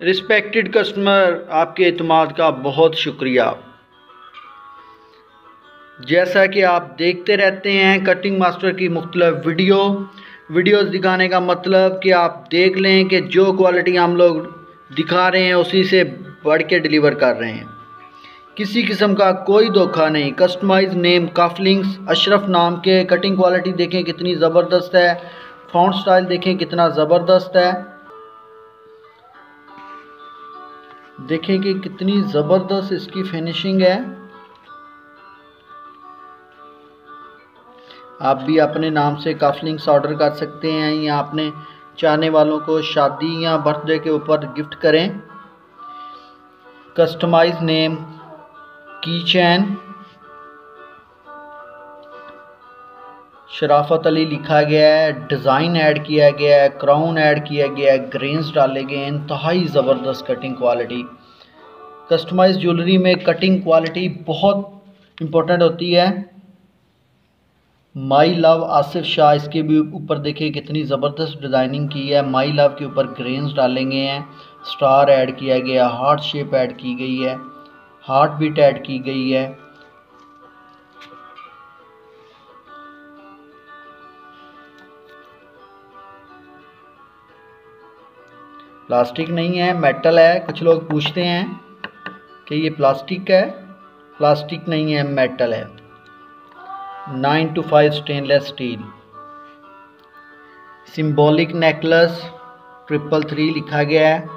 Respected customer, आपके एतमाद का बहुत शुक्रिया। जैसा कि आप देखते रहते हैं कटिंग मास्टर की मुख्तलिफ वीडियोस दिखाने का मतलब कि आप देख लें कि जो क्वालिटी हम लोग दिखा रहे हैं उसी से बढ़ के डिलीवर कर रहे हैं। किसी किस्म का कोई धोखा नहीं। कस्टमाइज नेम काफलिंग्स अशरफ नाम के। कटिंग क्वालिटी देखें कितनी ज़बरदस्त है। फ़ॉन्ट स्टाइल देखें कितना ज़बरदस्त है। देखें कि कितनी ज़बरदस्त इसकी फिनिशिंग है। आप भी अपने नाम से काफलिंग्स ऑर्डर कर सकते हैं या अपने चाहने वालों को शादी या बर्थडे के ऊपर गिफ्ट करें। कस्टमाइज नेम की चैन शराफत अली लिखा गया है। डिज़ाइन ऐड किया गया है, क्राउन ऐड किया गया है, ग्रेन्स डाले गए हैं। इंतहाई ज़बरदस्त कटिंग क्वालिटी। कस्टमाइज ज्वेलरी में कटिंग क्वालिटी बहुत इम्पोर्टेंट होती है। माई लव आसिफ शाह, इसके भी ऊपर देखिए कितनी ज़बरदस्त डिज़ाइनिंग की है। माई लव के ऊपर ग्रेन्स डाले गए हैं, स्टार ऐड किया गया, हार्ट शेप ऐड की गई है, हार्ट बीट ऐड की गई है। प्लास्टिक नहीं है, मेटल है। कुछ लोग पूछते हैं कि ये प्लास्टिक है। प्लास्टिक नहीं है, मेटल है। 925 स्टेनलेस स्टील। सिंबॉलिक नेकलेस 333 लिखा गया है।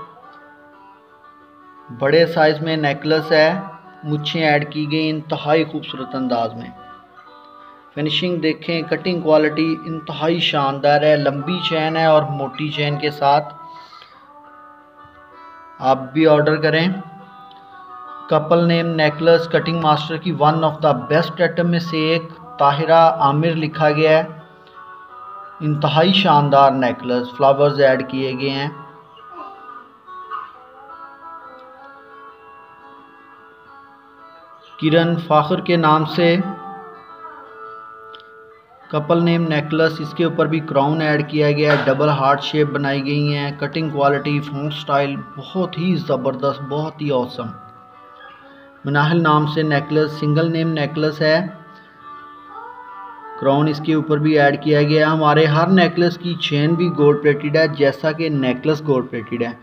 बड़े साइज में नेकलेस है, मुच्छें ऐड की गई इंतहाई खूबसूरत अंदाज में। फिनिशिंग देखें, कटिंग क्वालिटी इंतहाई शानदार है। लंबी चैन है और मोटी चैन के साथ। आप भी ऑर्डर करें। Couple name necklace cutting master की one of the best item में से एक ताहिरा आमिर लिखा गया है। इंतहाई शानदार नेकलेस, फ्लावर्स ऐड किए गए हैं। किरण फाखर के नाम से कपल नेम नेकलेस, इसके ऊपर भी क्राउन ऐड किया गया है। डबल हार्ट शेप बनाई गई हैं। कटिंग क्वालिटी, फ़ॉन्ट स्टाइल बहुत ही ज़बरदस्त, बहुत ही औसम। मनाहिल नाम से नेकलेस सिंगल नेम नेकलेस है। क्राउन इसके ऊपर भी ऐड किया गया है। हमारे हर नेकलेस की चेन भी गोल्ड प्लेटेड है, जैसा कि नेकलेस गोल्ड प्लेटेड है।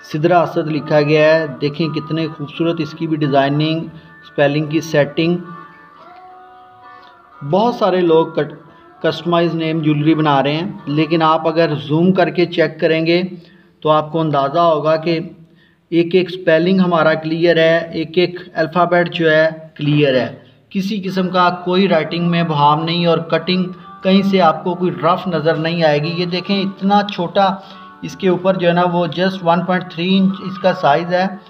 सिदरा असद लिखा गया है। देखें कितने खूबसूरत इसकी भी डिज़ाइनिंग, स्पेलिंग की सेटिंग। बहुत सारे लोग कस्टमाइज नेम ज्वेलरी बना रहे हैं, लेकिन आप अगर जूम करके चेक करेंगे तो आपको अंदाज़ा होगा कि एक एक स्पेलिंग हमारा क्लियर है, एक एक अल्फ़ाबेट जो है क्लियर है। किसी किस्म का कोई राइटिंग में बहाम नहीं और कटिंग कहीं से आपको कोई रफ़ नज़र नहीं आएगी। ये देखें इतना छोटा इसके ऊपर जो है ना वो जस्ट 1.3 इंच इसका साइज़ है,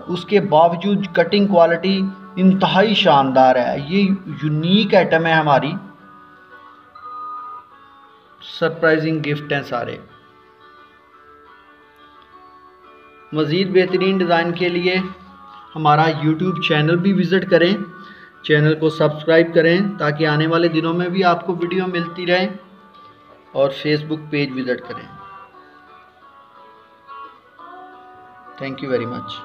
उसके बावजूद कटिंग क्वालिटी इंतहाई शानदार है। ये यूनिक आइटम है हमारी। सरप्राइजिंग गिफ्ट हैं सारे। मज़ीद बेहतरीन डिज़ाइन के लिए हमारा यूट्यूब चैनल भी विज़िट करें। चैनल को सब्सक्राइब करें ताकि आने वाले दिनों में भी आपको वीडियो मिलती रहे, और फेसबुक पेज विज़िट करें। Thank you very much.